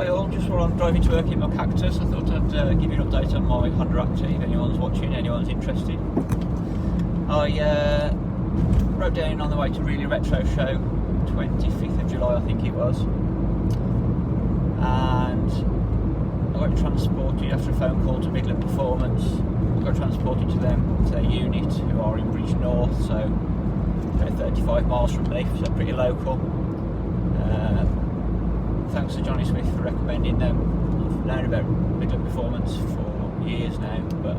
Hi all, just while I'm driving to work in my Cactus, I thought I'd give you an update on my Honda Acty if anyone's watching, anyone's interested. I rode down on the way to Really Retro Show, 25th of July I think it was, and I got transported after a phone call to Midland Performance. I got transported to them, to their unit, who are in Bridge North, so they're 35 miles from me, so pretty local. Thanks to Johnny Smith for recommending them. I've known about Midland Performance for years now, but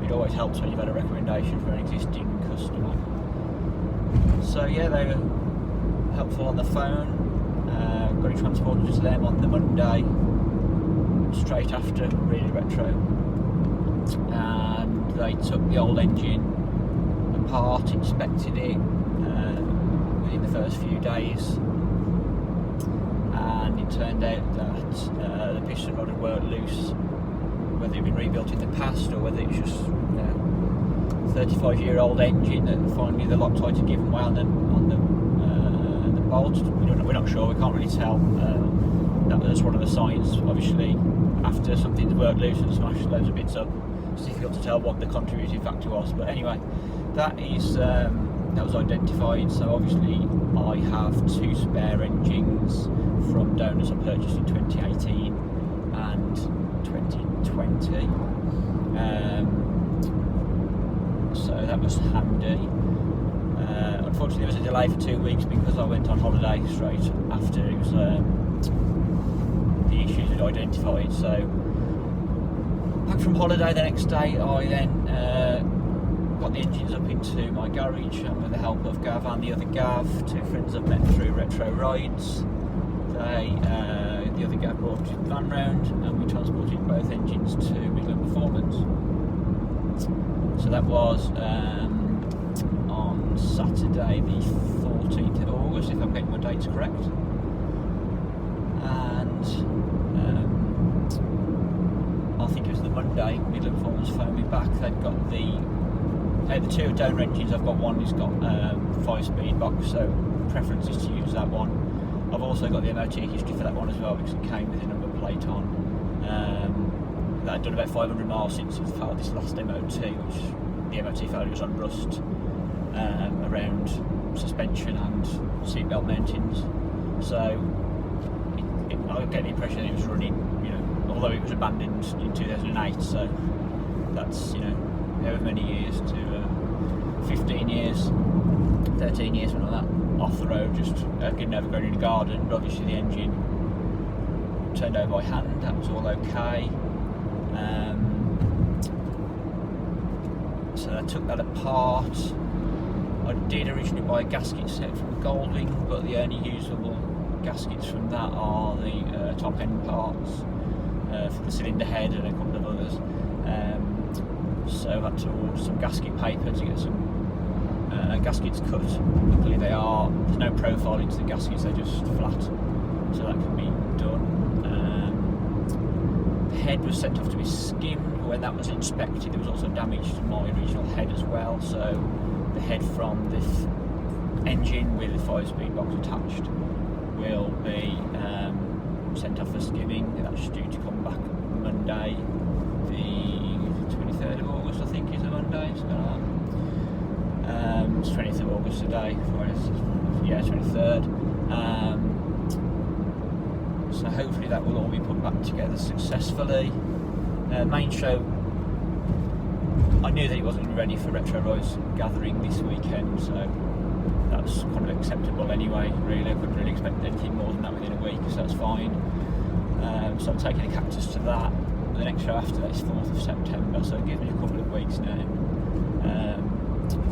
it always helps when you've had a recommendation for an existing customer. So yeah, they were helpful on the phone. Got it transported to them on the Monday, straight after Really Retro, and they took the old engine apart, inspected it within the first few days. And it turned out that the piston rod had worked loose, whether it had been rebuilt in the past or whether it's just a 35-year-old engine that finally the Loctite had given way on the bolt. We're not sure, we can't really tell. That was one of the signs. Obviously, after something's worked loose and smashed loads of bits up, it's difficult to tell what the contributing factor was. But anyway, that was identified. So obviously I have two spare engines from donors I purchased in 2018 and 2020. So that was handy. Unfortunately there was a delay for 2 weeks because I went on holiday straight after it was, the issues had identified. So back from holiday the next day, I then got the engines up into my garage, and with the help of Gav and the other Gav, two friends I've met through retro rides, the other Gav brought the van round and we transported both engines to Midland Performance. So that was on Saturday the 14th of August, if I'm getting my dates correct. And I think it was the Monday, Midland Performance phoned me back. They'd got the two donor engines. I've got one who's got 5-speed box, so preference is to use that one. I've also got the MOT history for that one as well because it came with a number plate on. That had done about 500 miles since it failed this last MOT, which the MOT failure was on rust around suspension and seatbelt mountings. So I get the impression that it was running, although it was abandoned in 2008. So that's however many years to 15 years, 13 years, something like that, off the road, just getting overgrown in a garden. But obviously the engine turned over by hand, that was all okay. So I took that apart. I did originally buy a gasket set from Golding, but the only usable gaskets from that are the top end parts for the cylinder head and a couple of others. So I had to order some gasket paper to get some gaskets cut. Luckily there's no profile into the gaskets, they're just flat, so that can be done. The head was sent off to be skimmed. When that was inspected, there was also damage to my original head as well, so the head from this engine with the 5-speed box attached will be sent off for skimming. That's due to come back Monday, the 23rd of August I think is a Monday, it's 20th of August today, yeah, 23rd. So hopefully that will all be put back together successfully. Main show, I knew that it wasn't ready for Retro Rides gathering this weekend, so that's kind of acceptable anyway, really. I couldn't really expect anything more than that within a week, so that's fine. So I'm taking a Cactus to that. The next show after that is 4th of September, so it gives me a couple of weeks now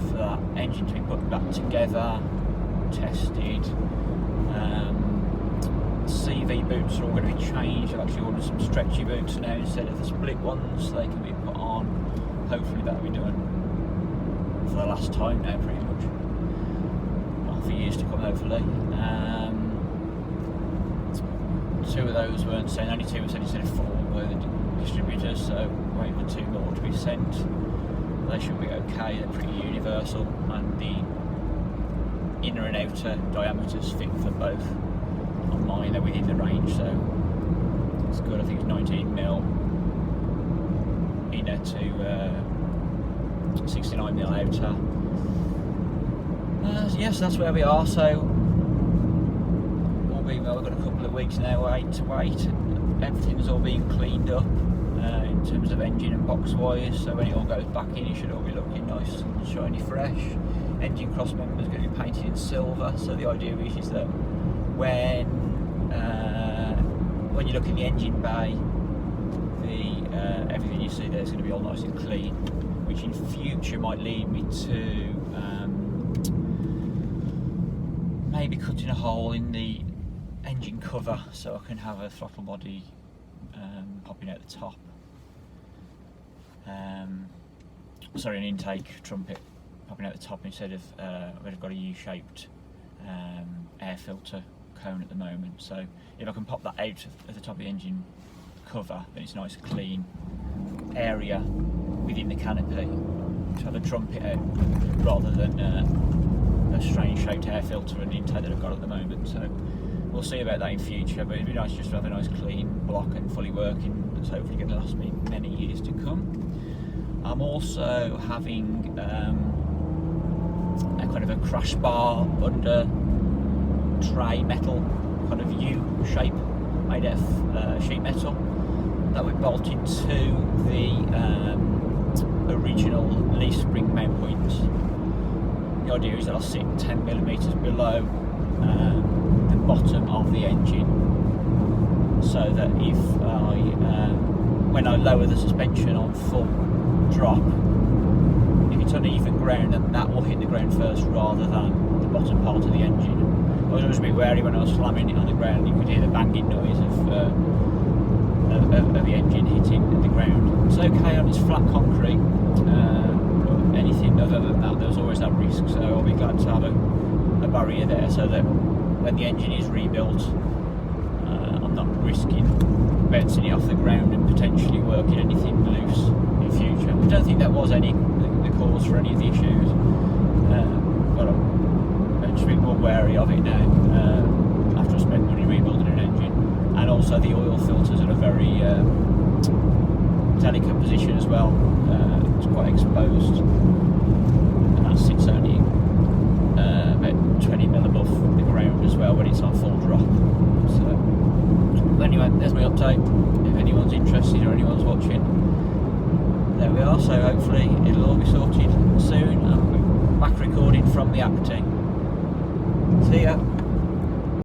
for that engine to be put back together, tested. CV boots are all going to be changed. I've actually ordered some stretchy boots now instead of the split ones. They can be put on. Hopefully that'll be done for the last time now, pretty much. Well, for years to come, hopefully. Two of those weren't sent, only two were sent instead of 4 were the distributors, so waiting for 2 more to be sent. They should be okay, they're pretty universal, and the inner and outer diameters fit for both on mine, they're within the range, so It's good. I think it's 19mm inner to 69mm outer. Yes, that's where we are. So all being well, we've got a couple of weeks now to wait. Everything's all being cleaned up in terms of engine and box wires. So when it all goes back in, it should all be looking nice and shiny, fresh. Engine cross members going to be painted in silver. So the idea is that when you look in the engine bay, everything you see there is going to be all nice and clean, which in future might lead me to maybe cutting a hole in the engine cover so I can have a throttle body popping out the top. Sorry, an intake trumpet popping out the top instead of we've got a U-shaped air filter cone at the moment. So if I can pop that out at the top of the engine cover, then it's a nice clean area within the canopy to have a trumpet out rather than a strange shaped air filter and intake that I've got at the moment. So we'll see about that in future, but it'd be nice just to have a nice clean block and fully working, that's hopefully going to last me many years to come. I'm also having a kind of a crash bar under tray metal, kind of U shape made out of sheet metal that we bolted to the original leaf spring mount points. The idea is that I'll sit 10mm below the bottom of the engine, so that if when I lower the suspension on full drop, if it's uneven ground, then that will hit the ground first rather than the bottom part of the engine. I was always a bit wary when I was slamming it on the ground. You could hear the banging noise of the engine hitting the ground. It's okay on its flat concrete. Anything other than that, there's always that risk. So I'll be glad to have a barrier there, so that when the engine is rebuilt, I'm not risking bouncing it off the ground and potentially working anything loose in future. I don't think that was the cause for any of the issues, but I'm just a bit more wary of it now after I spent money rebuilding an engine. And also the oil filters are a very delicate position as well. It's quite exposed, and that sits only about 20mm above the ground as well when it's on full drop. So anyway, there's my update. If anyone's interested or anyone's watching, there we are. So hopefully it'll all be sorted soon. I'm back recording from the acty.